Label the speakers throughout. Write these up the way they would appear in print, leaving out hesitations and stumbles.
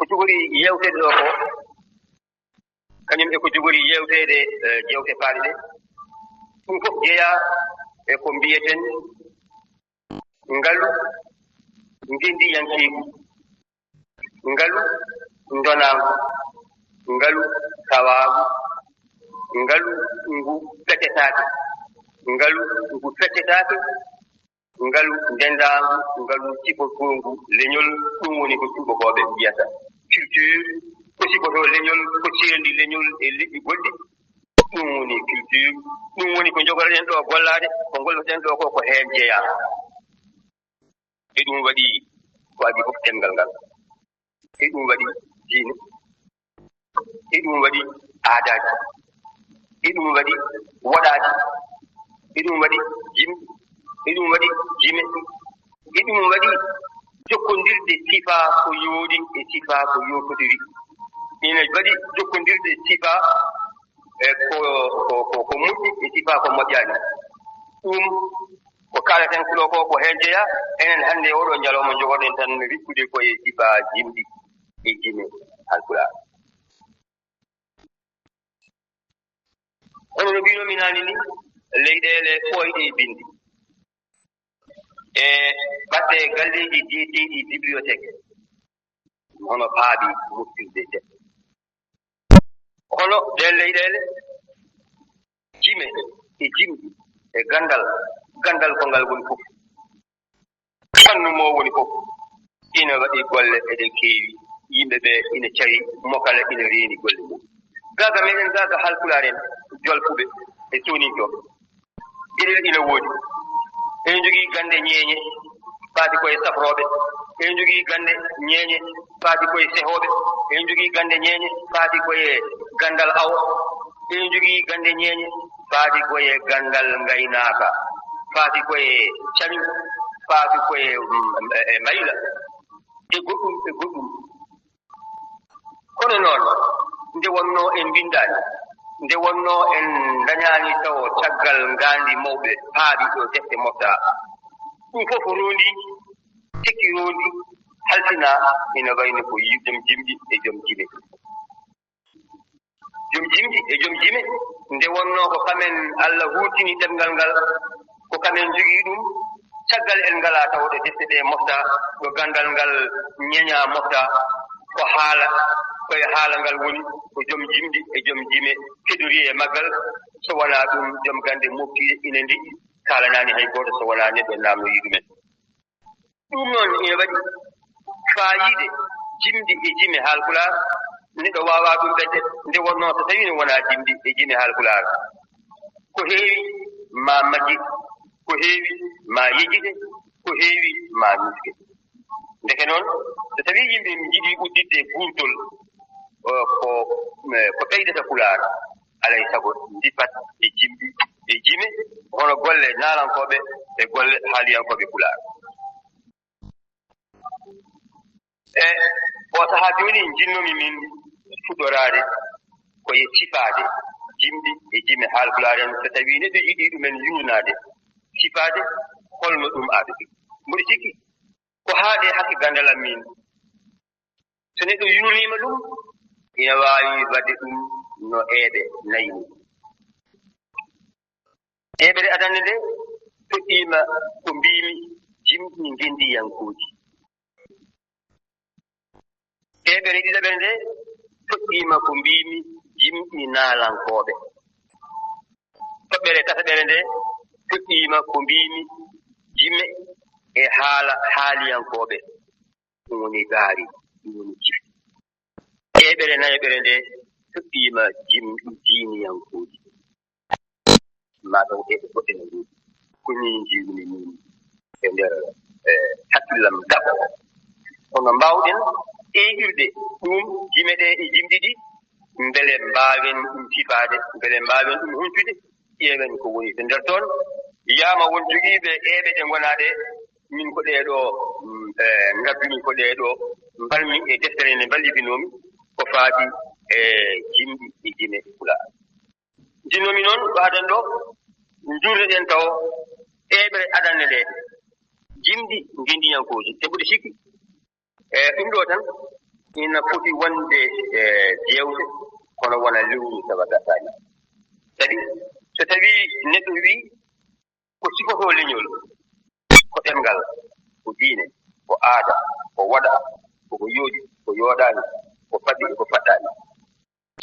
Speaker 1: ko jogori yewtede ɗo ko kañum e ko jogori yewtede jewte paaɗe ɗe ɗum fof jeeya e ko mbiyeten ngalu ngendiyankeeku, ngalu ndonaagu, ngalu tawaagu, ngalu ngu feccetaake, ngalu ngu feccetaake, ngalu ndendaangu, ngalu sifotoongu leñol. Ɗum woni ko tuubakooɓe mbiyata culture, ko sifotoo leñol, ko seendi leñol e liɗɗi goɗɗi. ɗum woni culture, ɗum woni ko jogoreɗen ɗo gollaade, ko golloten ɗo ko heen jeyaa. E ɗum waɗi ko adi fof ɗemngal ngal, e ɗum waɗi diine, e ɗum waɗi aadaaji, e ɗum waɗi waɗaaji, e ɗum waɗi jimɗi, e ɗum waɗi jime, e ɗum waɗi jokkondirde sifaa ko yoodi e sifaa ko yootodiri. ina waɗi jokkondirde sifaa ko moƴƴi e sifaa ko moƴƴaani. ɗum ko kaaleten kuɗo ko heen jeyaa. enen hannde oɗo ñalawma jogoɗen tan rikkude koye sifaa jimɗi e jime Haalpulaar. hono no mbinomi naani ni, leyɗeele ɓooyɗe e binndi e baɗɗe galleeji jeeteeɗi bibliothèque hono paaɓi moftirde defte. hono ɗen leyɗeele jime e jimɗi e gandal ko ngal woni fof, fannu mo woni fof ina waɗi golle eɗe keewi. yimɓe ɓe ina cahi mokala, ina reeni golle mum. gaga meɗen gaga Haalpulaar en jolfuɓe e sonintoɓe ɗiɗel ina woodi. eɗen jogii gande ñeeñe faati koye safrooɓe, eɗen jogii gande ñeeñe faati koye sehooɓe, eɗen jogii gande ñeeñe faati koye gandal awo, eɗen jogii gande ñeeñe faati koye gandal ngaynaaka, faati koye cami, faati koye mayla e goɗɗum e goɗɗum. kono noon nde wonnoo en mbindaani, nde wonnoo en dañaani taw caggal ngaandi mawɓe paaɗi ɗo defte moftaa, ɗum fof roondi tekki roondi halfinaa ina wayno ko jom jimɗi e jom jime. jom jimɗi e jom jime nde wonnoo ko kamen Allah huutini ɗemngal ngal, ko kamen jogii ɗum. caggal en ngalaa tawde defte ɗe moftaa, ɗo gandal ngal ñeñaa moftaa, ko haala koye haala ngal woni ko jom jimɗi e jom jime keɗorii e maggal. so wonaa ɗum jom gande moftiiɗe ina ndiɗi kaalanaani hay gooto so wonaa neɗɗo naamnoyii ɗumen. ɗum noon ina waɗi faayiide jimɗi e jime Haalpulaar. neɗɗo waawaa ɗum ɓedde nde wonnoo so tawii ne wonaa jimɗi e jime Haalpulaar, ko heewi ma majji, ko heewi ma yejjide, ko heewi ma nuuske. ndeke noon so tawii yimɓe njiɗii udditde guurtol ko ɓeydata Pulaar, alay sago ndipat e jimɗi e jime hono golle naalankooɓe e golle haaliyankooɓe Pulaar. e o sahaa jooni jinnomi min fuɗɗoraade koye sifaade jimɗi e jime Haalpulaar en. so tawii neɗɗo yiɗii ɗumen yuurnaade sifaade holno ɗum aadati. mboɗo sikki ko haaɗe hakke gandalam min, so neɗɗo yuurniima ɗum ina waawi waɗde ɗum no eeɓe nayi ni. eeɓere adande nde toɗɗiima ko mbiimi jimɗi ngendiyankooji. eeɓere ɗiɗaɓere nde toɗɗiima ko mbiimi jimɗi naalankooɓe. toɓɓere tataɓere nde toɗɗiima ko mbiimi jime e haala haaliyankooɓe. ɗum woni gaari, ɗum woni jifi. eeɓere nayoɓere nde toɗɗiima jimɗi diiniyankooji. maɗo eɓe goɗɗe no ɗum ko min jiwni min e ndeer hakkillam daɓo. kono mbaawɗen ƴeeƴirde ɗum jime ɗe e jimɗi ɗi mbele mbaawen ɗum sifaade, mbele mbaawen ɗum huntude, ƴeewen ko woni to ndeer toon. wiyaama won jogiiɓe eeɓe ɗe ngonaa ɗe, min ko ɗeeɗo ngabbimi ko ɗeeɗo mbalmi e deftere nde mballitinomi ko faati e jimɗi e jime Pulaar. jinnomi noon ko adan ɗo njuurneɗen taw eeɓere adanne nde jimɗi ngendiyankooji. te mboɗo sikki ɗum ɗo tan ina foti wonde jewte kono wona lewru tawa gasani kadi so tawi neɗɗo wi ko sifoto leñol ko ɗemgal ko diine ko aada ko waɗa koko yooɗi ko yooɗani ko faɗi ko faɗɗani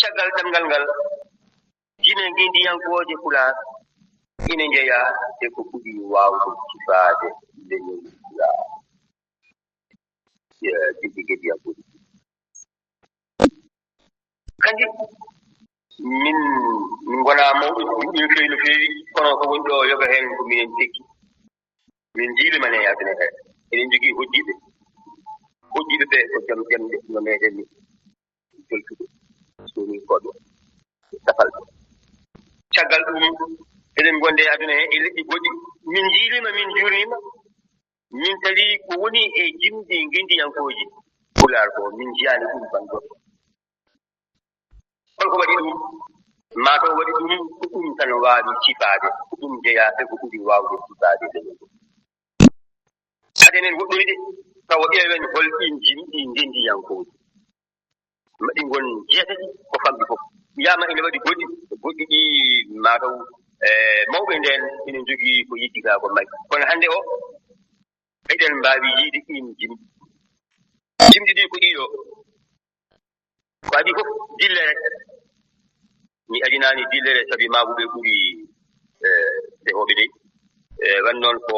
Speaker 1: caggal ɗemgal ngal diine ngindiyankoje Pulaar ina jeeya e ko ɓuri wawde sifaade leñol Pulaar jiggi gediyankoji kanji min gona mawɓe ɗuɓɓi no feewi no feewi kono ko woni ɗo yoga heen ko minen tekki min jiilima ne yaadene heen eɗen jogii hojjiɓe ɓe ko jam jamɗe no meeɗen ni joltuɓe soni koɗo safalɓe caggal ɗum eɗen gonde e aduna heen e leƴƴi goɗɗi min jiilima min jurnima min tawi ko woni e jimɗi gindiyankoji Pulaar ko min jiyani ɗum bangoto holko waɗi ɗum mataw waɗi ɗum ko ɗum tan waawi sifaade ko ɗum jeeyaɓe ko ɓuri waawde sifaade leñol ngol adenen woɗɗoyde tawa ƴeewen holɗin jimɗi ngendiyankoji maɗi ngon jeetati ko famɗi fof wiyama ene waɗi goɗɗi ɗi mataw mawɓe nden ina jogii ko yiddiga ko magi kono hannde o eɗen mbaawi yiide ɗin jimɗi ɗi ko ɗiɗo ko adi fof dillere mi adinaani dillere sabi maaɓuɓe ɓuri dehoɓe dey wan noon ko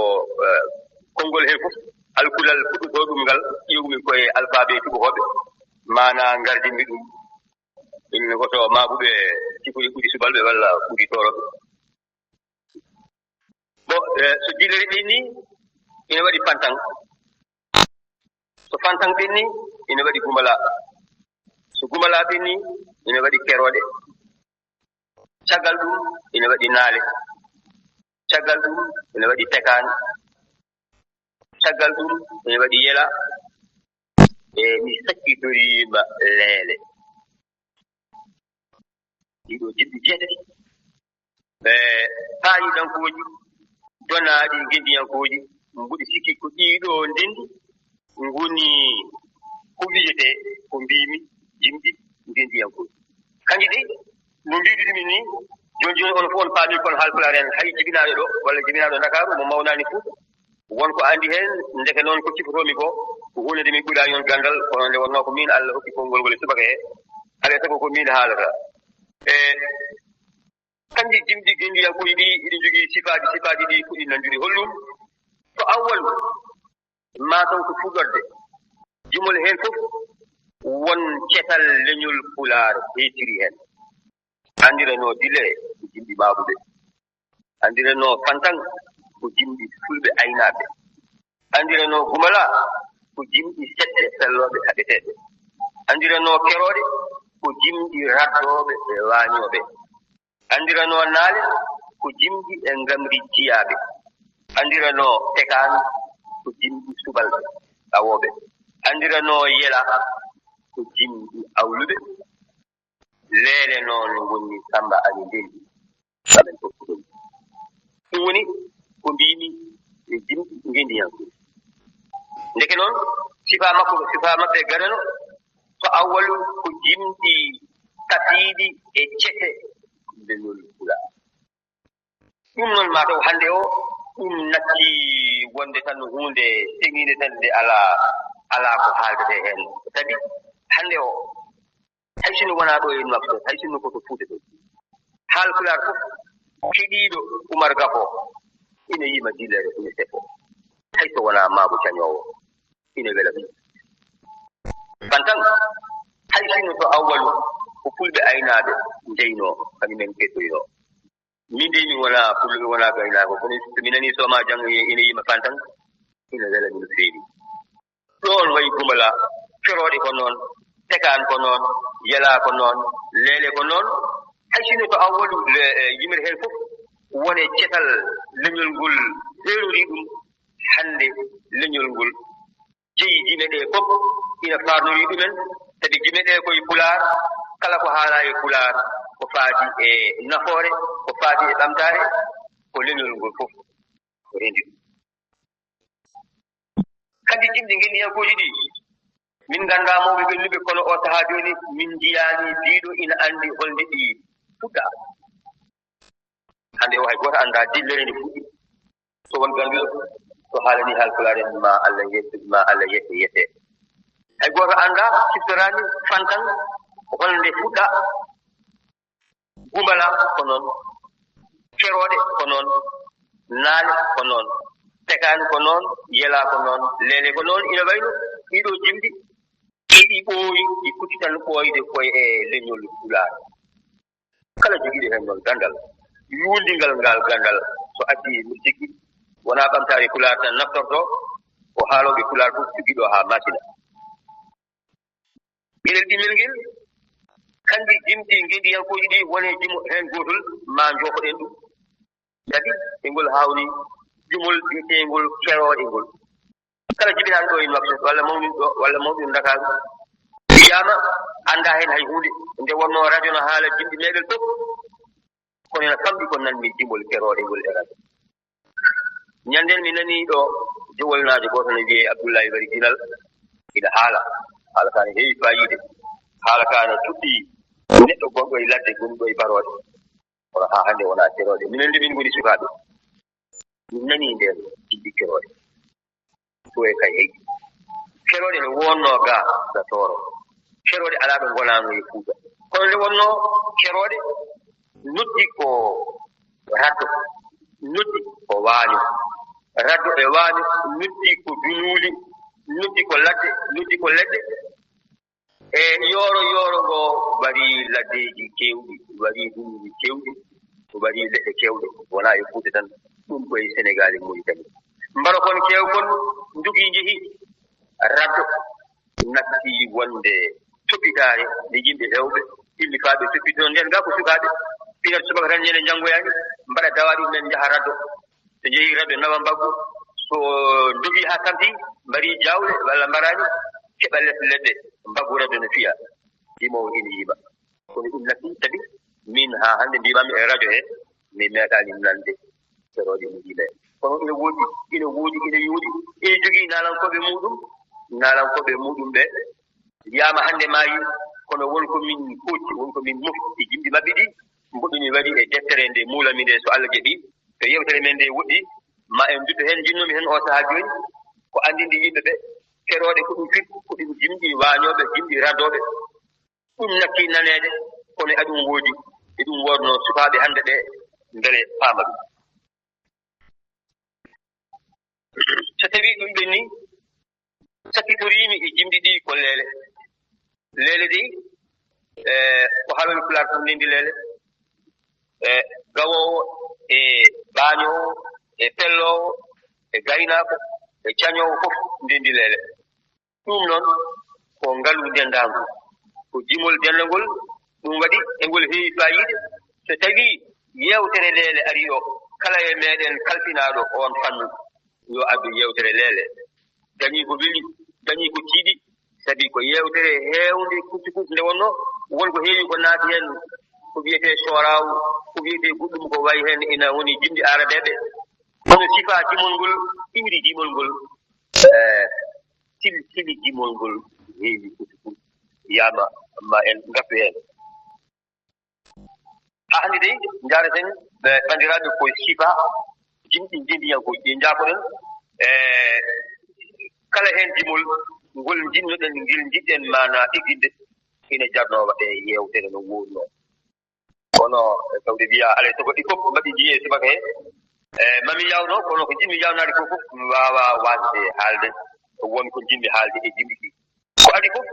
Speaker 1: konngol heen fof alkulal fuɗɗotoo ɗum ngal ƴewmi koye alphabé tubakoɓe mana ngardinmi ɗum ɗum woto maaɓuɓe sifori ɓuri subalɓe walla ɓuri toroɓe bon so dillere ɓenni ina waɗi fantan so fantan ɓenni ina waɗi gumala so gumala ɓenni ina waɗi keroɗe caggal ɗum ina waɗi naale caggal ɗum ina waɗi tekaani caggal ɗum ina waɗi yela e mi sakkitoriima leele ɗiɗo jimɗi jeetati paayiɗankooji donaaɗi ngendiyankoji mbuɗi sikki ko ɗiɗo ndendi ngoni ko wiyetee ko mbimi jimɗi ngendiyankoji kanji ɗi no mbiɗi ɗumen ni joni on fof on paami kono Haalpulaar en hay jibinaaɗo ɗo walla jibinaaɗo Ndakaaru mo mawnaani Fuuta wonko anndi heen ndeke noon ko sifotomi ko hunde nde min ɓuraani on ganndal kono nde wonnoo ko min Allah hokki konngol ngol e subaka hee alaa e sago ko min haalata kanji jimɗi gendiyankoji ɗi iɗi jogii sifaaji ɗi ko ɗi nanndiri hollum to awwal mataw ko fuɗorde jumol heen fof won cetal leñol Pulaar heetiri heen anndiranoo dillere ko jimɗi maaɓuɓe anndiranoo fantan ko jimɗi fulɓe aynaaɓe anndiranoo gumala ko jimɗi seɗɗe sellooɓe haɓeteeɓe anndiranoo kerooɗe ko jimɗi raddooɓe e waañooɓe anndiranoo naale ko jimɗi e ngamri jiyaaɓe anndiranoo tekaani ko jimɗi subalɓe awooɓe anndiranoo yela ko jimɗi awluɓe leele noon ngoni samba ani ndendi aɓen fof ko ɗum ɗum woni ko mbimi e jimɗi ngendiyankoji ndeke noon sifaa maɓɓe garano to awwalu ko jimɗi tasiiɗi e cete leñol Pulaar ɗum noon mataw hannde o ɗum natti wonde tan huunde teŋiinde tan nde alaa ko haaldete heen sabi hannde o hay sinno wonaa ɗo e makko hay sinno koto Fuuta ɗo Haalpulaar fof keɗiiɗo Umar Gafo ina yima dillere ina sefo hay so wonaa maabo cañoowo ina wela ɗum bantan hay sinno to awwalu ko fulɓe aynaaɓe njeynoo kañumen kettoyinoo min de mi wonaa fulɓe wonaa gaynaako kono so mi nanii sooma janngo ina yima fantan ina wela mi no feewi ɗoon wayi gumala kerooɗe ko noon tekaan ko noon yelaa ko noon leele ko noon hay sinno to awwalu yimre heen fof wone cetal leñol ngol heerorii ɗum hannde leñol ngol jeyi jime ɗee fof ina faarnorii ɗumen sabi jime ɗee koye Pulaar kala ko haalaa e Pulaar ko faati e nafoore ko faati e ɓamtaare ko leñol ngol fof ko rendi ɗum kandi jimɗi ngendiyankoji ɗi min ganda mawɓe ɓennuɓe kono o sahaa jooni min jiyani biiɗo ina andi holnde ɗi fuɗɗa hande o hay goto anda dillere nde fuɗɗi so won ganduɗo so haalani halkulare ma Allah yette hay goto anda siftorani fantan holnde fuɗɗa gumala ko noon keroɗe ko noon naale ko noon tekani ko noon yela ko noon lele ko noon ina wayno ɗiɗo jimdi ɗiɗi ɓooyi ɗi kutitan ɓooyde koye e leñol fulaare kala jogiiɗo heen noon gandal yuundingal ngal gandal so addi mi sikki wonaa ɓamtaare fulaar tan naftorto ko haalooɓe fulaar fof jogiiɗo haa masina ɓiɗel ɗimmel ngel kandi jimɗi ngediyankooji ɗi woni jimo heen gootol ma njokoɗen ɗum kadi e ngol haawni jumol bi'eteengol kerooɗe ngol kala jibinaaɗo ɗo e makko walla mawɗum Ndakaaru wiyaama annda heen hay huunde nde wonnoo radio no haala jimɗi meeɗen fof kono ena famɗi ko nanmi jimol kerooɗe ngol e radio ñanden mi nanii ɗo jowolnaajo gooto no wiyee Abdoulaye Wari Ginal ina haala kaa ne heewi faayiide haala kaa no tuɗɗi neɗɗo gonɗo e ladde gonɗo e barooɗe kono haa hannde wonaa kerooɗe minen nde min ngoni sukaaɓe min nanii ndeen jimɗi kerooɗe ɗo e kay heƴi kerooɗe ne wonnoo gaa ga tooro kerooɗe alaa ɓe ngonaano e Fuuta kono nde wonnoo kerooɗe noddi ko raddo noddi ko waaño raddo e waaño noddi ko dunuuli noddi ko ladde noddi ko leɗɗe e yooro ngo warii laddeeji keewɗi warii dunuuji keewɗi warii leɗɗe keewɗe wonaa e Fuuta tan ɗum koye Sénégal e Mauritanie mbaro kon keewkon njogii njehii raddo nattii wonde toppitaare nde yimɓe heewɓe hillifaaɓe toppitoo nden ngaa ko sukaaɓe pirat subaka tan ñande janngoyaani mbaɗa dawaa ɗum men njaha raddo so njehii raddo nawa mbaggu so ndogii haa tamtii mbarii jaawle walla mbaraani keɓa leɗɗe mbaggu raddo no fiya yimoowo ina yiima kono ɗum nattii kadi min haa hannde mbimaami e radio he mi meeɗaani nande kerooɗe mi yiila en kono ina woodi ina yooɗi ina jogii naalankoɓe muɗum ɓe wiyaama hannde maayi kono wonko min kocci wonko min mofti jimɗi maɓɓe ɗi mboɗumi waɗi e deftere nde muulami nde so Allah jaɓii so yewtere men nde woɗɗi ma en dutto heen jinnomi heen o sahaa jooni ko anndinde yimɓe ɓe kerooɗe ko ɗum fit ko ɗum jimɗi waañooɓe jimɗi radooɓe ɗum nattii naneede kono aɗum woodi e ɗum woodnoo sukaaɓe hannde ɓe mbele paama ɗum so tawii ɗum ɓennii sakkitoriimi e jimɗi ɗi ko leele ɗi ko haalooɓe Pulaar fof ndenndi leele gawoowo e baañoowo e pelloowo e gaynaako e cañoowo fof ndenndi leele ɗum noon ko ngalu denndaangu ko jimol denndaangol ɗum waɗi e ngol heewi faayiide so tawii yeewtere leele arii o kala e meeɗen kalfinaaɗo on fannu yo addu yeewtere leele dañii ko weli dañii ko tiiɗi sabi ko yeewtere heewnde kucci nde wonnoo wonko heewi ko naati heen ko wiyetee sooraawu ko wiyetee goɗɗum ko wayi heen ina woni jimɗi arabeeɓe kono sifaa jimol ngol iwri jimol ngol tili jimol ngol heewi kucci yaama ma en ngaptu heen haa hannde dey njaareten banndiraaɓe ko sifaa jimɗi njendiyankoji ɗi njaafoɗen kala heen jimol ngol jinnoɗen ngil jiɗɗen maanaa ɗiginde ina jarnoo waɗe yeewtere no wuurnoo kono tawde wiyaa alaa sago ɗi fof mbaɗi jiyee subaka hee mami yawnoo kono ko jinmi yawnaade fof fof mi waawaa waasde haalde won ko jinmi haalde e jimɗi ɗi ko adi fof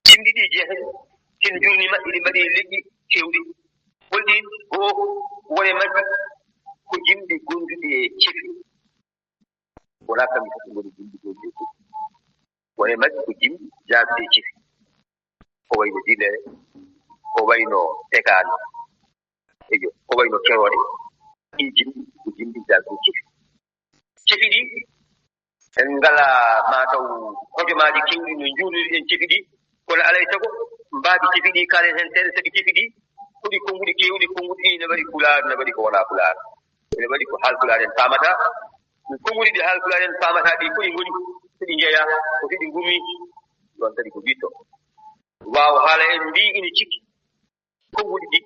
Speaker 1: jimɗi ɗi jeetati sin njurniima iɗi mbaɗii leƴƴi keewɗi holɗi goo wone majji ko jimɗi gonduɗi e cefi wonaa kamɓe fof ngoni jimɗi gonduɗi e cefi wone majji ko jimɗi jaaduɗi e cefi ko wayno dilere ko wayno tegaano eyo ko wayno kerooɗe ɗi jimɗi ko jimɗi jaaduɗi e cefi ɗi en ngalaa mataw hojomaaji keewɗi no njuurniri en cefi ɗi kono alaa e sago mbaabi cefi ɗi kaalen heen seeɗa sabi cefi ɗi hoɗi konnguɗi keewɗi konnguɗi ɗi ne waɗi Pulaar ne waɗi ko wonaa Pulaar ene waɗi ko Haalpulaar en paamataa konnguɗi ɗi Haalpulaar en paamataa ɗi fof ɗi ngoni so ɗi njeyaa ko so ɗi ngummii ɗon kadi ko witto waaw haala en mbi ina cikki konguɗi ɗi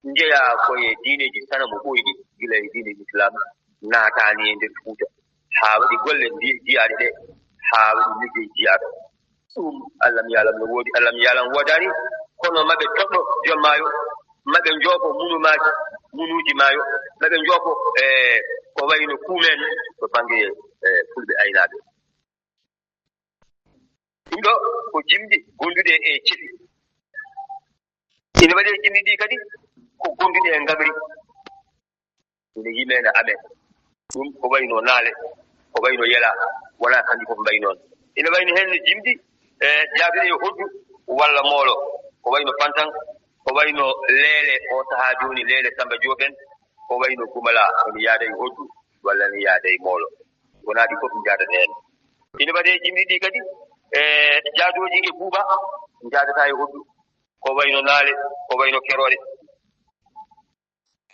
Speaker 1: njeya koye diineji sana mo ɓoyɗi gila e diineji islam naataani e nder fuuta haa waɗi golle jiyaaɗe ɗe haa waɗi liggey jiyaaɗo ɗum allah mi yalam no woodi allah mi yalam woodaani kono maɓe toɗɗo jom maayo maɓe njoofo munuuji maayo maɓe njoofo ko wayno kuumen to baŋnge fulɓe aynaaɓe ɗum ɗo ko jimɗi gonduɗe e cefi ina waɗi e jimɗi ɗi kadi ko gonduɗe e ngamri ina yimene amen ɗum ko wayno naale ko wayno yela wona kandi fof mbayi noon ina wayno heen jimɗi jaaduɗe e hoddu walla moolo ko wayno pantan ko wayno leele o sahaa jooni leele Samba Diop en ko wayno gumala ene yaada e hoddu walla ene yaada e moolo wonaa ɗi fof njaadata heen ina waɗi e jimɗi ɗi kadi jaaduuji e buuba njaadata e hoddu ko wayno naale ko wayno kerooɗe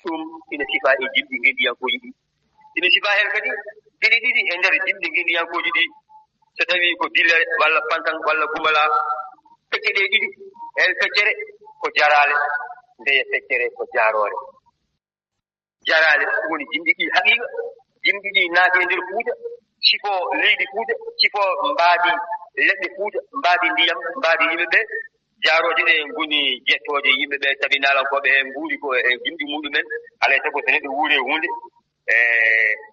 Speaker 1: ɗum ina sifaa e jimɗi ngendiyankooji ɗi ina sifaa heen kadi geɗe ɗiɗi e ndeer jimɗi ngendiyankooji ɗi so tawii ko dillere walla pantan walla gumala fecce ɗe ɗiɗi heen feccere ko jaraale ndeya feccere ko jaaroore jaraale woni jimɗi ɗi haqiiqa jimɗi ɗi naati e ndeer fuuta sifoo leydi fuuta sifoo mbaadi leɗɗe fuuta mbaadi ndiyam mbaadi yimɓe ɓee jaarooje ɗe ngoni jettooje yimɓe ɓee sabi naalankooɓe heen nguuri ko e jimɗi muɗumen alaa e sago so neɗɗo wuuri e hunde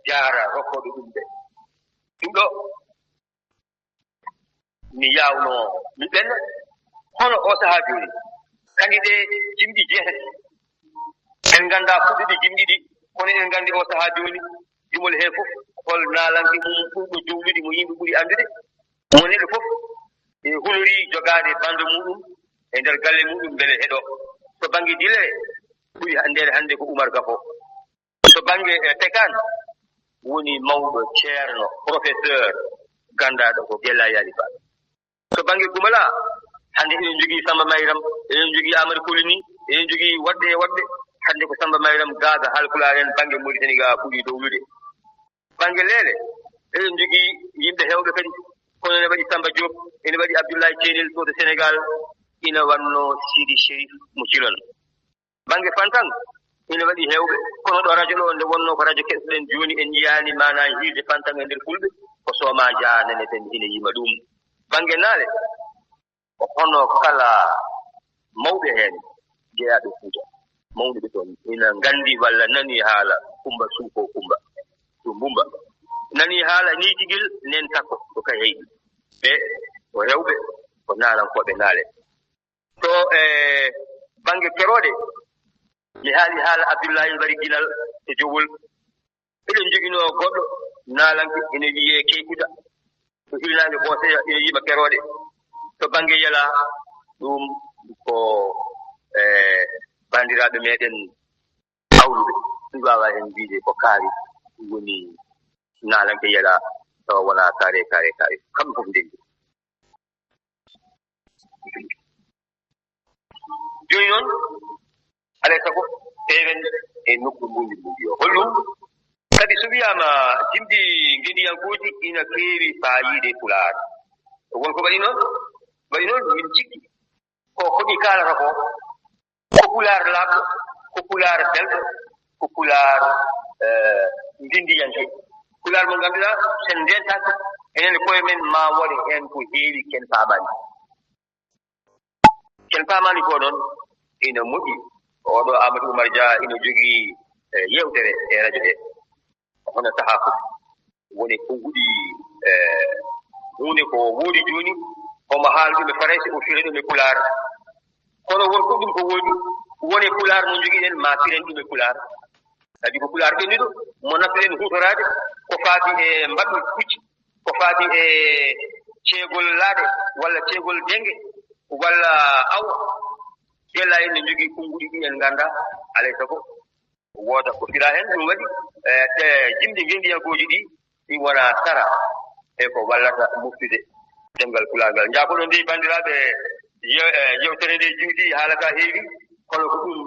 Speaker 1: jaara rokkooɓe ɗum ɓe ɗum ɗo mi yaawno mi ɓenna hono o sahaa jooni kandi ɗe jimɗi jeetati en nganndaa fuɗɗude jimɗi ɗi kono en nganndi o sahaa jooni jumol hee fof hol naalanke mum ɓurɗo jowlude mo yimɓe ɓuri anndude mo neɗɗo fof e hulorii jogaade bannde muɗum e ndeer galle muɗum mbele heɗoo to baŋnge dilere ɓuri ndeer hannde ko Oumar Gafo to baŋnge tekan woni mawɗo ceerno professeur ganndaaɗo ko Gella Yali Ba to baŋnge gumala hannde eɗen jogii Samba Mayram eɗen jogii Amadou Colini eɗen jogii woɗɗe e woɗɗe hannde ko Samba Mayram gaaga halpulaar en baŋnge Mauritanie ga ɓuri dowlude baŋnge leele eɗen jogii yimɓe heewɓe kadi kono ene waɗi Samba Diop ene waɗi Abdoulaye Thielel to to Sénégal ina wanno Sidi Chérif mo Cilon baŋnge fantan ina waɗi heewɓe kono ɗo radio ɗo nde wonnoo ko radio keɗoɗen jooni en jiyaani maana hiirde fantan e ndeer fulɓe ko sooma jaananeten ina yima ɗum baŋnge naale ko hono kala mawɓe heen jeyaaɓe fuuta mawɓe ɓe toon ina nganndi walla nanii haala kumba suufo kumba to mbumba nanii haala niitigel nen takko ko ka heyɗi ɓe ko rewɓe ko naalankooɓe naale to baŋnge kerooɗe mi haali haala Abdoulaye wari ginal e jogol eɗen joginoo goɗɗo naalanke ene wiyee Keykuta to hilnaange Booseya ene yima kerooɗe to baŋnge yela ɗum ko banndiraaɓe meeɗen hawluɓe ɗum waawaa heen wiide ko kaari woni naalanke yela tawa wonaa kaare kamɓe fof ndenndi jooni noon alaa e sago teewen e nokku mbundi o hollum kadi so wiyaama jimɗi ngendiyankooji ina keewi faayiide Pulaar wonko waɗi noon min cikki ko hoɗi kaalata ko Pulaar laaɓɗo ko Pulaar belɗo ko Pulaar ndindiyanke Pulaar mo ngannduɗaa sen ndentaaki enen koye men ma wone heen ko heewi ken paamaani ko noon ina moƴƴi oɗo Amadou Oumar Dia ina jogii yewtere e radio ɗe hono sahaa fof woni konguɗi hunde ko woodi jooni omo haala ɗum e Farayse o fira ɗum e Pulaar kono wonko ɗum ko woodi woni Pulaar mo jogiiɗen ma firen ɗum e Pulaar kadi ko Pulaar ɓennuɗo mo nafiren huutoraade ko faati e mbaɗɗol pucci ko faati e ceegol laaɗe walla ceegol denge walla awa Gella en ne jogii konguɗi ɗi en nganndaa alaa e sago wooda ko firaa heen ɗum waɗi ɗe jimɗi ngendiyankooji ɗi ɗi wonaa sara e ko wallata moftude ɗemngal Pulaar ngal njaakoɗon nde banndiraaɓe yewtere nde juutii haala ka heewi kono ko ɗum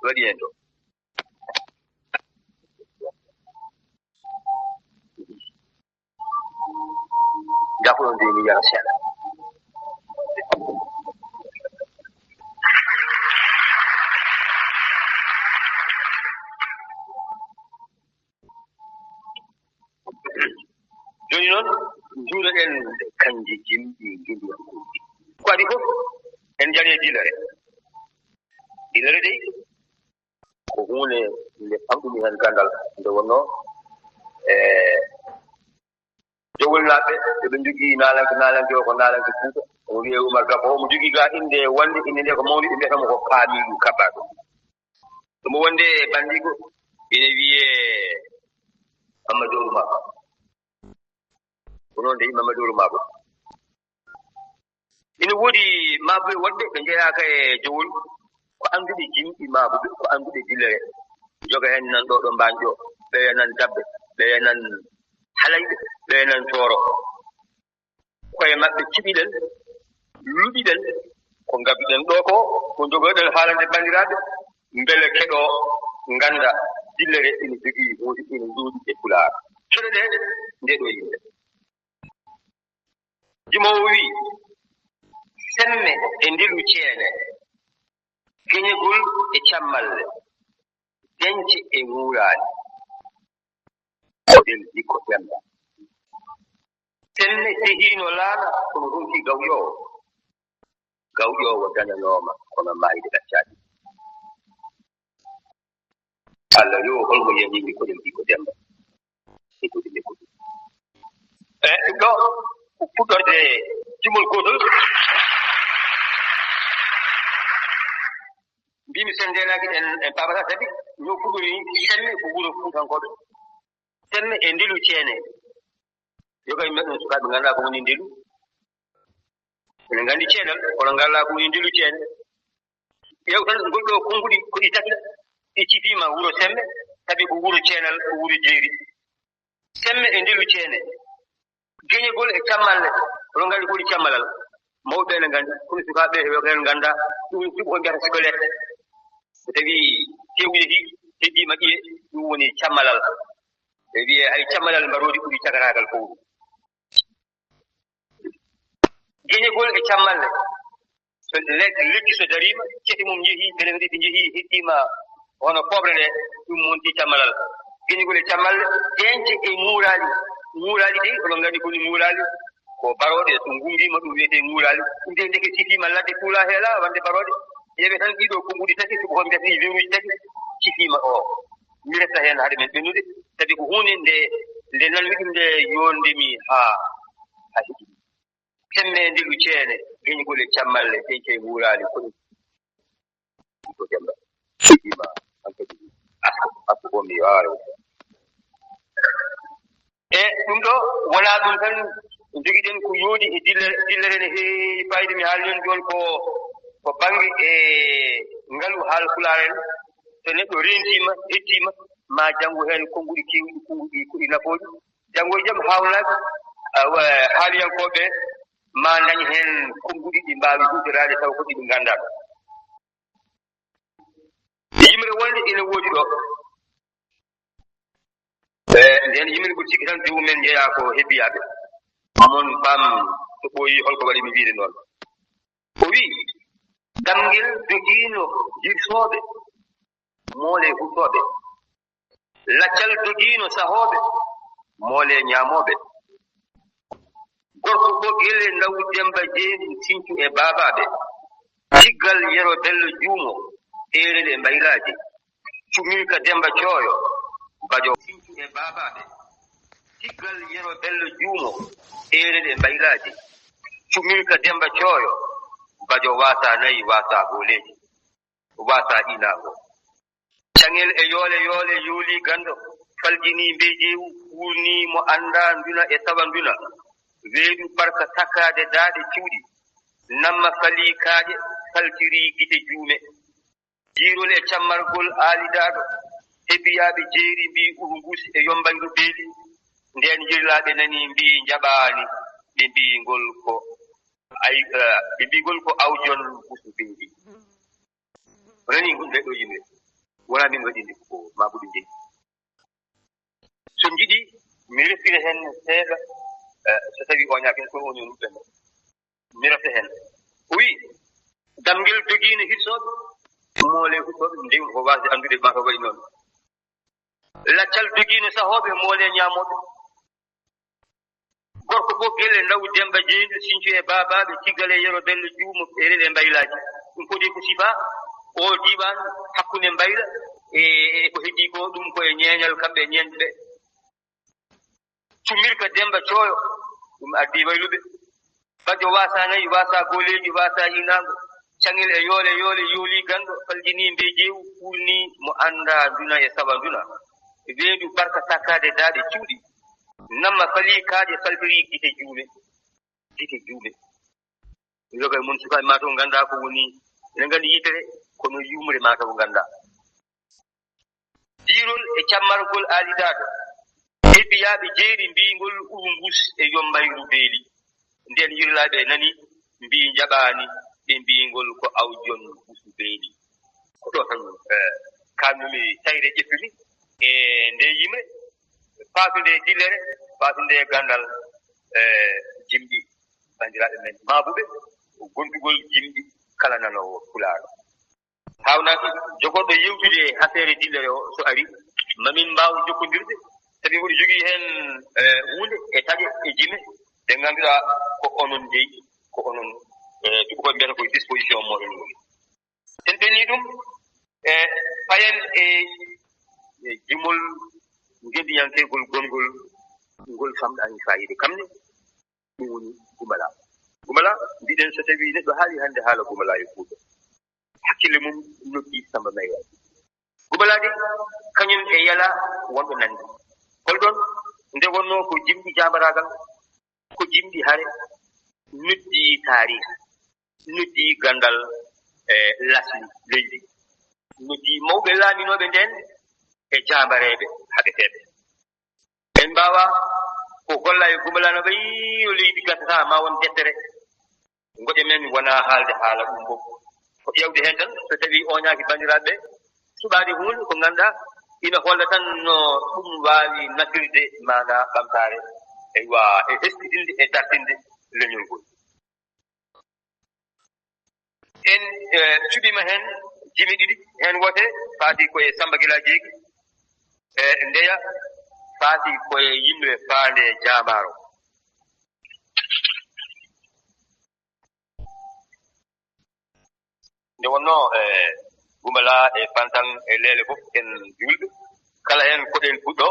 Speaker 1: waɗi heen ɗo njaakoɗon nde mi yara seeɗa eɗen kanji jimɗi gindi hakkuji ko adi fof en jani e dilere dey ko hunde nde famɗumi hen gandal nde wonno jogolnaɓe eɓe jogii naalanke o ko naalanke Fuuta omo wiye Oumar Gabo omo jogii ga inde wonde inde nde ko mawɗi ɓe mbiyatamo ko Kaamilu Kabba omo wonde bandigo ene wiye Mamadou Ouro Maba ko noon dey Mamadou Ouro Maba ina woodi maaɓe wonɓe ɓe jeeyaka e jowol ko annduɓe jimɗi maaɓe ko annduɓe dillere joga hen nan ɗo mbañƴo ɓeye nan dabbe ɓeye nan halayɓe ɓeye nan tooro koye maɓɓe ciɓiɗen luɓiɗen ko ngabiɗen ɗo ko jogoɗen haalande banndiraaɓe mbele keɗo ngannda dillere ina jogii huude ina nduuɗi e Pulaar keɗo ɗe nde ɗo yimɓe jimowo wii semme e ndilu ceene geñegol e cammalle deñce e ŋuuraani oɗen jikko ƴemda semme sehiino laana kono ronki gawƴoowo dañanooma kono maayde ɗaccaaɗi Allah yo holmo yiyaniimi koɗen jikko demba e koɗi lekko ɗum ɗo fuɗɗorde jumol gootol mbimi sen ndenaaki en babata sabi no fuɗɗori semme ko wuro fuutankoɓe semme e ndilu ceene yoga yimɓe ɗum sukaaɓe nganndaa ko woni ndilu ene nganndi ceenal kono nganndaa ko woni ndilu ceene yew tan ngol ɗo konnguɗi ko ɗi tati ɗi cifiima wuro semme sabi ko wuro ceenal ko wuro jeeri semme e ndilu ceene geñegol e cammalle oɗo nganndi ko ɗi cammalal mawɓe ene nganndi kono sukaaɓe yoga en nganndaa ɗum ko mbiyata scolette so tawii teewude heddima ƴiye ɗum woni cammalal ɓe wiye hay cammalal mbaroodi ɓuri cagaraagal fowru geñegol e cammalle so lekki so dariima ceti mum yehii bele ɗi njehii heddiima hono pobre ɗe ɗum wonti cammalal geñegol e cammalle deñce e muuraali ɗi oɗon nganndi koni muuraali ko barooɗe so ngungiima ɗum wiyetee muuraali ɗum de ndeke sifiima ladde fuula heela wande barooɗe yeɓe tan ɗiɗo konnguɗi tati so ko mbiyata ni weruuji tati sifiima o mi resta heen haade men ɓennude sabi ko huunde nde nanmi ɗum nde yondemi haa heɗi semme ndilu ceene geñugol e cammalle deñce e muuraali ko ɗum ko demba sifiima hankadi asko bo mi waawara e ɗum ɗo wonaa ɗum tan jogiɗen ko yoodi e dillere ne heewi fayida mi haali noon jooni ko baŋnge e ngalu haala Pulaar en so neɗɗo reentima hettima ma janngo heen konnguɗi keewɗi koɗi nafooji janngo e jam haawnaaɓe haaliyankooɓe ma dañ heen konnguɗi ɗi mbaawi huutoraade taw ko ɗiɓe nganndaa yimre wonde ene woodi ɗo nden yimre ko sikki tan joomumen jeyaa ko hebbiyaaɓe mon pam so ɓooyi holko waɗi mi wiide noon o wii ɗamngel dogiino hirsooɓe moole huttooɓe laccal dogiino sahooɓe moole ñaamooɓe gorko ɓogel ndaw demba jeeri sincu e baabaaɓe ciggal yero bello juumo eerel e mbaylaaji cumilka demba cooyo bajo sincu e baabaaɓe ciggal yero bello juumo eerel e mbaylaaji cumilka demba cooyo bajo waasa nayi waasa gooleeji waasa ɗinaango caŋel e yoole yoolii ganndo faljinii mbeejeewu wuurnii mo anndaa nduna e tawa nduna weedu barka takkaade daaɗe cuuɗi namma falii kaaƴe faltirii gite juume jiirol e cammargol aalidaaɗo hebbiyaaɓe jeeri mbii urungus e yombango beeli ndeen jirlaaɓe nanii mbii njaɓaani ɓe mbiyigol ko awjon gusu beeli nanii gonɓe ɗo yimɓe wonaa min waɗinde ko maa ko ɗum jeyi so njiɗi mi refire heen seeɗa so tawii o ñaaken ko woni nuɓɓe mo mi refta heen o wii damngel dogiino hirsooɓe moole huttooɓe ndin ko waasde anndude maa ko waɗi noon laccal dogiino sahooɓe moole ñaamooɓe gorko bo gelle ndaw demba jeeyi sincu e babaɓe ciggal e yero belle juumo e reɗe mbaylaji ɗum kodi ko sifa o diwan hakkunde mbayla e ko heddi ko ɗum koye ñeeñal kamɓe ñeñɓe cumirka demba cooyo ɗum addi wayluɓe bajo wasa nayi wasa goleji wasa inango cangel e yoole yooli ganndo faljini mbe jeewu ɓurni mo anda duna e saba duna weedu barka sakkade daaɗe cuuɗi namma fali kaaje salfiri gite juume yoga mon sukaɓe mataw ganda ko woni ene gandi yitere kono yumre mataw ganda diirol e cammargol aalidaɗo heddiyaɓe jeeri mbingol urungus e yombayru beeli nden yirlaɓe nani mbi jaɓani ɓe mbingol ko awjon usu beeli ko ɗo tan kalnumi tayre ƴettumi e nde yimre faatude dillere faatude gandal jimɗi bandiraɓe men maabuɓe gondugol jimɗi kala nanowo pulaar hawnaki jogoɗo yewtude affaire dillere o so ari mamin mbaw jokkodirde sabi woɗi jogii hen hunde e taƴe e jime ɗe ngannduɗa ko onon jeyi ko onon tubakoɓe mbiyata koye disposition moɗon woni sen ɓenni ɗum e payen e jimol ngeddiyankegol gongol ngol famɗani fayide kamne ɗum woni gumala mbiɗen so tawi neɗɗo haali hannde haala gumala e fuuɗo hakkille mum noddi Samba Mayra gumalade kañum e yala wonɗo nandi holɗon nde wonno ko jimɗi jabaragal ko jimɗi hare noddi tariha noddi gandal lasli leydi noddi mawɓe laaminoɓe nden e jambareɓe haɓeteɓe en mbawa ko golla e gumalano ɓayi o leydi gasata ma won deftere goƴe men wona haalde haala ɗum fof ko ƴewde hen tan so tawi oñaki bandiraɓe suɓade hunde ko ganduɗa ina holla tan no ɗum wawi nafirde mana ɓamtare eywa e heskidinde e dartinde leñol ngol en cuɓima hen jimi ɗiɗi hen wote faati koye Samba Guila Jeegi e ndeya faati koye yimɓe faande jamaro nde wonno gumala e fantan e leele fof en julɓe kala hen koɗen puɗɗo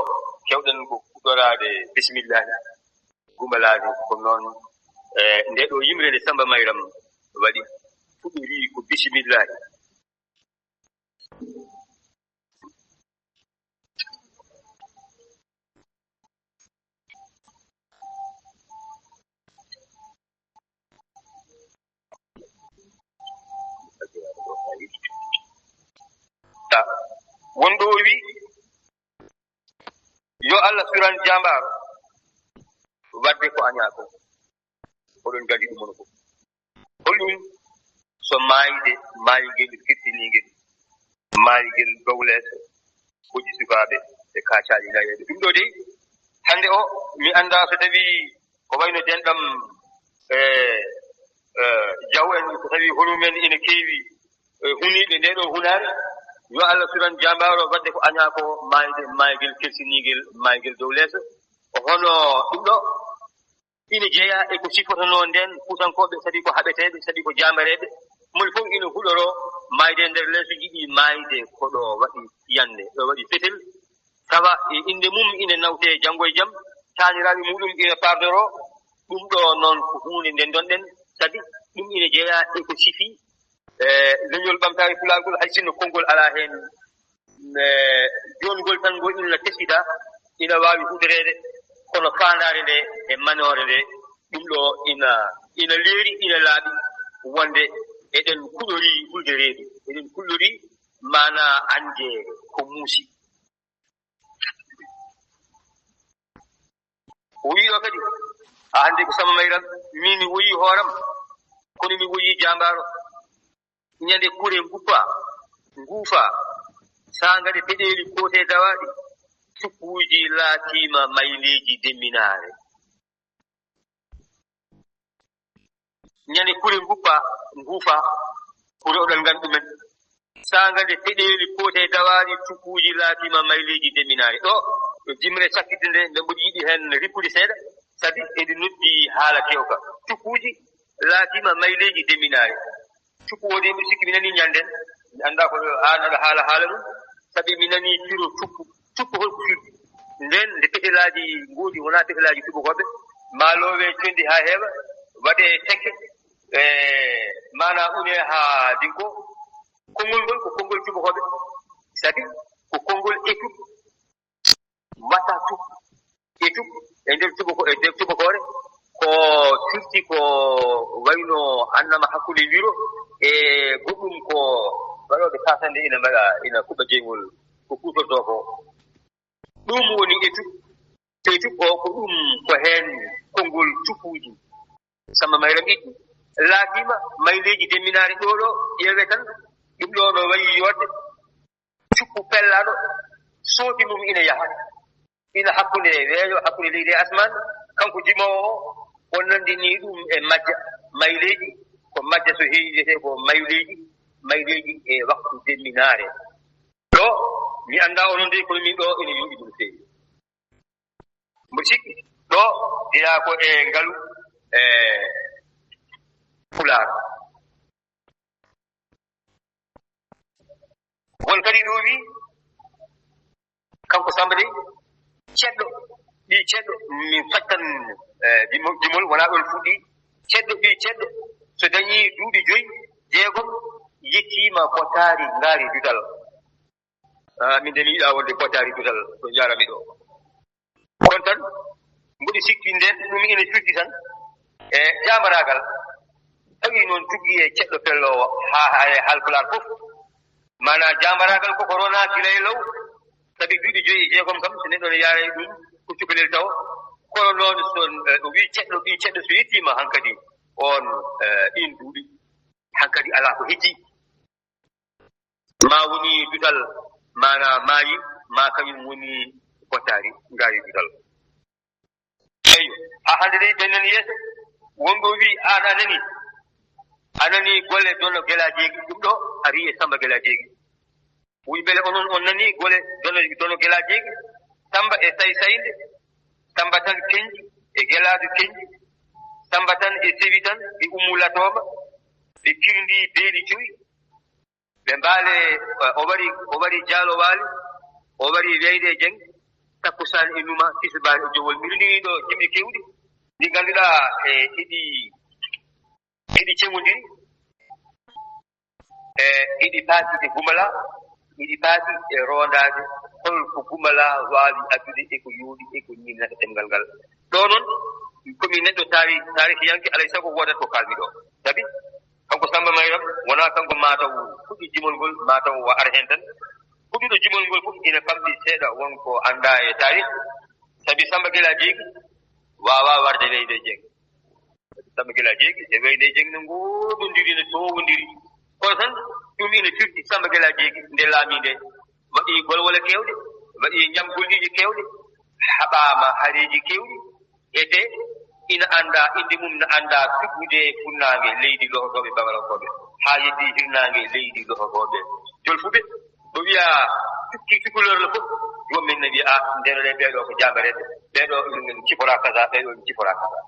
Speaker 1: kewɗen ko fuɗɗorade bisimillahi gumalade ko noon nde ɗo yimre nde Samba Mayram waɗi fuɗɗori ko bisimillahi wonɗo wi yo Allah suran jambaro wadde ko aña ko oɗon gadi ɗumono fof holɗum so maayigel firtinigel maayigel gowleso hoƴi sukaɓe e kacaɗi layeɓe ɗum ɗo de hande o mi anda so tawi ko wayno denɗam jaw en so tawi honumen ina keewi huniɓe nde ɗo hunare yo Allah suran jambaro wadde ko aña ko maayigel kelsinigel maayigel dow leeso hono ɗum ɗo ina jeeya e ko sifotono nden kutankoɓe saɗi ko haɓeteɓe saɗi ko jamareɓe moni fof ina huɗoro maayde nder leeso jiɗi maayde koɗo waɗi yande ɗo waɗi fetel tawa e inde mum ina nawte janggo e jaam taniraɓe muɗum ina pardoro ɗum ɗo noon ko hunde nden donɗen sabi ɗum ina jeeya e ko sifi leñol ɓamtare fulagol hay sinno konngol ala hen jongol tan ngol ina tesida ina wawi hutorede kono fandare nde e manore nde ɗum ɗo ina leeri ina laaɓi wonde eɗen kuɗori hulde reedu eɗen kuɗori mana ande ko muusi o wiɗo kadi a hande ko Samba Mayram min mi woyi hooram kono mi woyi jambaro ñande kure nguufa sangade peɗeli kote dawaɗi cukkuji laatima mayleji demminare ñande kure nguufa kure oɗon gandi ɗumen sangade peɗeli kote dawaɗi cukkuji laatima mayleji demminare ɗo jimre sakkitinde nde mboɗi yiɗi hen rippude seeɗa sabi eɗi noddi haala kewka cukkuuji laatima mayleeji deminaare cukku woni mi sikki mi nanii ñanden mi annda ko aan aɗa haala ɗum sabi mi nanii firo cukku holko firdi nden nde pehelaaji ngoodi wonaa pehelaaji tubakoɓe maaloowe condi haa heeɓa waɗee tekke mana une haa dinko konngol ngol ko konngol tubakoɓe sabi ko konngol étude watta étude e nder tubakore ko firti ko wayno annama hakkunde wiro e goɗɗum ko waɗoɓe kasande ina mbaɗa ina kuɓa jeygol ko kutorto ko ɗum woni étude o ko ɗum ko heen konngol cukkuuji Samba Mayram ɗiɗɗi laatima mayleeji demminaari ɗo ƴeewe tan ɗum ɗo no wayi yodde cukku pellaɗo sooti mum ina yaha ina hakkunde weeyo hakkunde leydi e asman kanko jimowo o on nandini ɗum e majja mayleeji ko majja so heewi wiyetee ko mayleeji e waktu demminaare ɗo mi annda onon de kono min ɗo ina yuuɓi ɗum feewi mbo sikki ɗo jeyaa ko e ngalu Pulaar won kadi ɗo wi kanko Samba de ceɗɗo min fattan jimol wonaa ɗon fuɗɗi ceɗɗo so dañii duuɓi 5 6 yettiima potaari ngaari dudal min de mi yiɗaa wonde potaari dudal to jarami ɗo kono tan mboɗi sikki nden ɗum ina firti tan e jamaraagal tawi noon tuggi e ceɗɗo pellowo haa e Haalpulaar fof mana jamaraagal koko ronaa gila e law sabi duuɓi 5 6 kam so neɗɗo ne yaara e ɗum ko cukalel taw kono noon so wi ceɗɗo so yettiima hankadi on ɗin duuɓi hankadi alaa ko heddii ma woni dudal mana maayi ma kañum woni potaari ngaari dudal eyo haa hannde de ɓen nani yeeso wonɗo wi an anani golle donno gelajeegi ɗum ɗo ari e Samba gelajeegi wi bele onon on nani gole donno gelajeegi Samba e saynde Samba tan keñji e gelaadu keñji Samba tan e sewi tan e ummulatooma ɓe kirndi beeli joyi ɓe mbaale o wari jaalo waali o wari weyde e jeng takkusaan e numa tisbaar e jowol mi rini ɗo jimɗi kewɗi ɗi ngannduɗaa e iɗi cemondiri iɗi paati e gumala iɗi paati e rondaade holko gumala waawi addude e ko yooɗi e ko ñiinnata ɗemngal ngal ɗo noon komi neɗɗo taarihiyanke alay sago wodat ko kalmi ɗo sabi kanko Samba Mayram wonaa kanko mataw fuɗɗi jimol ngol mataw o ara heen tan fuɗɗiɗo jimol ngol fof ina famɗi seeɗa wonko anndaa e taarih sabi Samba gelajeegi waawaa warde weyde e jeng Samba gelajeegi e weyde e jeng no ngoodondiri no toowondiri kono tan ɗum ina firti Samba gelajeegi nde laamii nde waɗii golwole keewɗe waɗii ñamgolliiji keewɗe haɓaama hareeji keewɗi ete ina annda inde mum no annda figgude funnaange leydi lohotooɓe Bamarakoɓe haa yeddii hirnaange leydi lohotooɓe Jolfuɓe o wiya cukaleur le fof jomumen ne wiya ndenoɗe ɓeeɗo ko jamareɓe ɓeeɗo cifora kaza ɓeeɗo cifora kaza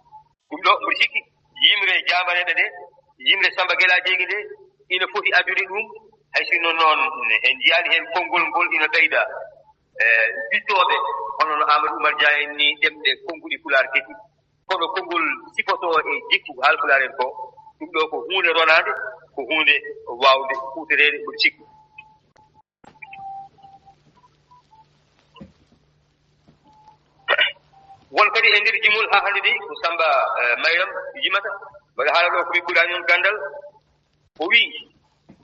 Speaker 1: ɗum ɗo mbiɗa sikki yimre jamareɓe ɗe yimre Samba gelajeegi nde ina foti addude ɗum hay sinno noon en jiyaani heen konngol ngol ina ɓeyda bittooɓe hono no Amadou Oumar Dia en ni ɗemɗe konnguɗi Pulaar kedi kono konngol sifotoo e jikku Haalpulaar en ko ɗum ɗo ko huunde ronaade ko huunde waawde huutoreede mbiɗa sikki won kadi e ndeer jimol haa hannde de ko Samba Mayram yimata mbaɗa haala ɗo komi ɓuraani on ganndal o wii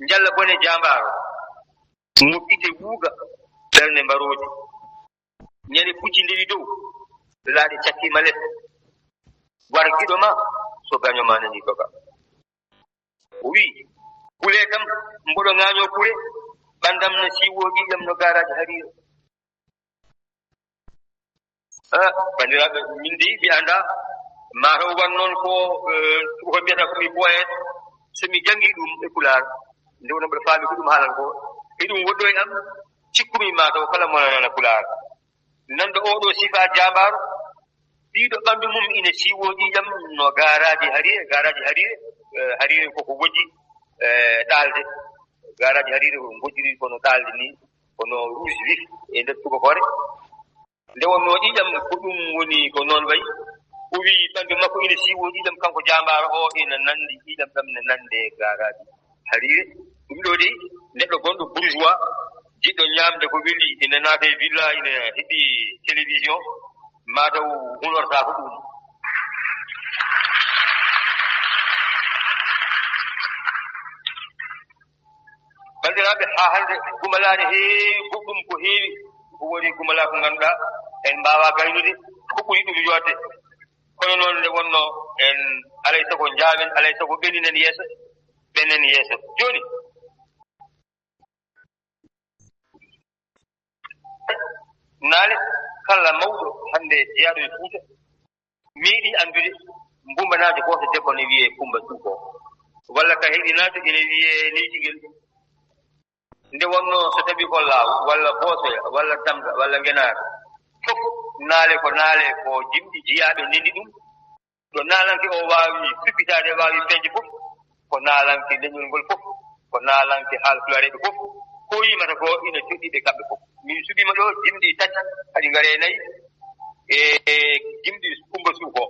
Speaker 1: njalla bone jaambaaro moƴƴite wuuga ɓernde mbarooji ñande pucci ndewi dow laaɗi cakkiima les war giɗo ma so gaño ma nani doga o wii kule kam mboɗo ŋaañoo kure ɓandam no siiwoo ƴiƴam no garaaji hariiro bandiraɓe min de mi annda mataw wan noon ko mbiyata komi poète somi janngii ɗum e Pulaar nde wona mbiɗa faami ko ɗum haalata ko e ɗum woɗɗo e am cikkumi mataw kala mo nanana Pulaar nanɗo oɗo sifa jaambaaro ɗiɗo ɓandu mum ina siwoji jam no garaji harire koko woji ɗalde garaji harire ko gojjiri kono ɗalde ni kono rouge vif e nder tubakore nde wonno ɗiƴam ko ɗum woni ko noon wayi o wi ɓandu makko ina siwo ɗiƴam kanko jambaro o ina nandi ɗiƴam ɗam ne nande garaji harire ɗum ɗo de neɗɗo gonɗo bourgeois jiɗɗo ñamde ko weli ina naata e villa ina heeɗi télévision mataw hunorta ko ɗum bandiraɓe ha hande gumalani heewi goɗɗum ko heewi ko woni gumala ko ganduɗa en mbawa gaynude ko ɓuri ɗum yodde kono noon nde wonno en alay sago jaawen alay sago ɓeninen yeeso joni naale kala mawɗo hande jeyaɗo e Fuuta meeɗi andude mbumbanajo goto debbo ne wiye Kumba Suuko walla ka heɗinajo ene wiye leydigel nde wonno so tawi ko laaw walla boosoya walla damga walla ngenaar fof naale ko jimɗi jeyaɓe nendi ɗum ɗo naalanke o wawi suppitade wawi feñde fof ko naalanke leñol ngol fof ko naalanke haalpulareɓe fof ko yimata ko ina joɗɗiɓe kamɓe fof min suɓima ɗo jimɗi tati haɗi gaare nayyi e jimɗi Kumba Suuko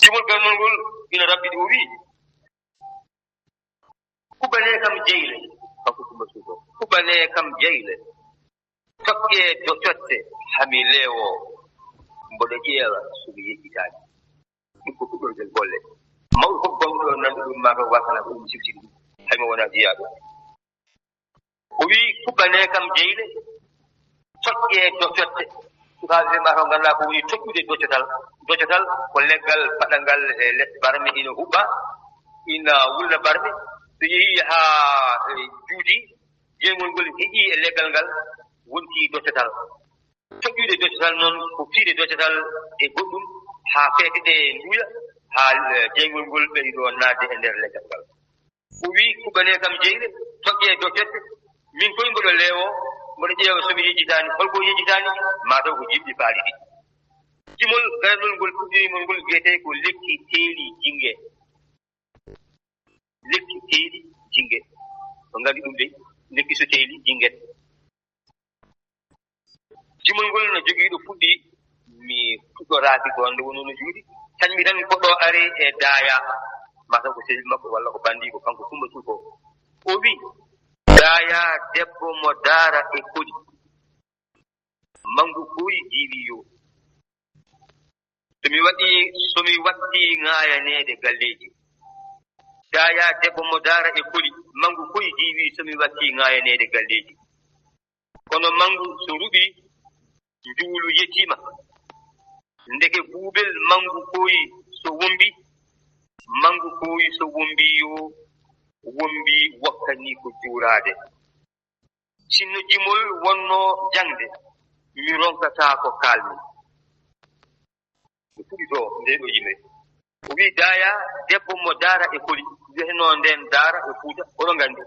Speaker 1: jimol garnol ngol ina raɓɓiɗi o wi kuɓane kam jeyle kanko Kumba Suuko kuɓane kam jeyle toɓƴe doƴotte hami leewo mboɗo ƴeewa somi yejjitaani ɗum ko ɗuɗɗorgel golle mawɗo fof gonɗo nanɗo ɗum ma kam wasana ko ɗum siftini ɗum haymo wona jeyaaɗo o wi kuɓane kam jeyle toƴƴe doƴotte sukaaɓe ma taw ngannduɗaa ko woni toƴƴude doƴotal ko leggal faɗangal e less barme ina huɓɓa ina wulna barme so yehii haa juuti jeygol ngol heƴii e leggal ngal wonti doƴotal toƴƴude doƴotal noon ko fiide doƴotal e goɗɗum haa feete ɗe nduuya haa jeygol ngol ɓeydo naatde e ndeer leggal ngal o wii kuɓane kam jeyle toƴƴe doƴotte min koye mboɗo leewo mboɗo ƴeewa somi yejjitaani holko yejjitaani mataw ko jimɗi paali ɗi jimol garanol ngol puɗɗirimol ngol wiyetee ko lekki teeli jingue ko ngandi ɗum de lekki so teeli jinguet jimol ngol no jogii ɗo fuɗɗi mi fuɗɗoraaki ɗo nde wono no juuɗi tañmi tan goɗɗo ari e daaya mataw ko sehil makko walla ko bandi ko kanko Kumba Suuko o wi daaya debbo mo daara e kodi mangu koyi jiiwi yo somi watti ŋaayaneede galleeji daaya debbo mo daara e kodi mangu koyi jiiwi somi watti ŋaayaneede galleeji kono mangu so ruɓi njuulu yettima ndeke buubel mangu koyi so wombi mangu koyi so wombi yo wombi wakkani ko juuraade sinno jimol wonno jangde mi ronkata ko kalmi ko fuɗi to nde ɗo yimre o wi daaya debbo mo daara e koli wiyeteno nden daara e Fuuta oɗo nganndi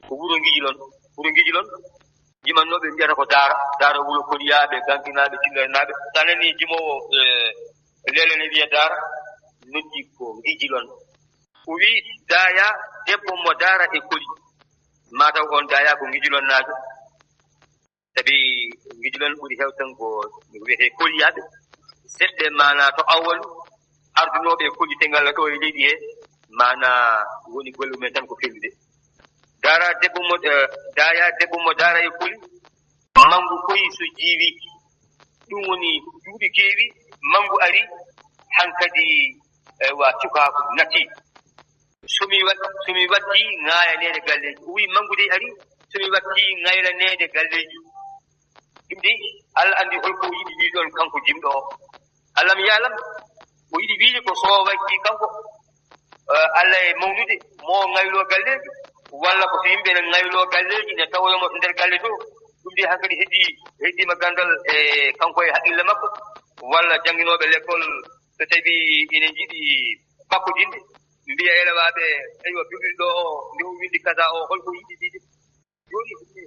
Speaker 1: ko wuro ngijilon jimannoɓe mbiyata ko daara wuro koliyaaɓe gankinaaɓe cillanaaɓe so nani jimowo lele ne wiya daara noddi ko ngijilon o wi daaya debbo mo daara e koli mataw on daaya ko ngijilon naajo sabi ngijilon ɓuri hewtan ko wiyetee koliyaaɓe seɗɗe mana to awwalu ardunooɓe e koli tengal ɗo e leydi he mana woni golle mumen tan ko fellude daaya debbo mo daara e koli mangu koyi so jiiwi ɗum woni duuɓi keewi mangu ari hankadi wa cukaaku nati somi watti ŋaayaneede galleeji o wii mangu de ari somi watti ŋaylaneede galleeji ɗum de Allah anndi holko yiɗi wiiɗon kanko jimɗo o Allah mi yaalam o yiɗi wiide ko so watti kanko Allah e mawnude mo ŋayloo galleeji walla ko so yimɓe ne ŋayloo galleeji ne tawoyomo to ndeer galle to ɗum de hankadi heddima gandal e kanko e haqqille makko walla jannginooɓe l'école so tawi ine jiɗi bakkodinde mbiya elewaaɓe aywa biɓɓiɗo o nde o windi kaza o holko yiɗi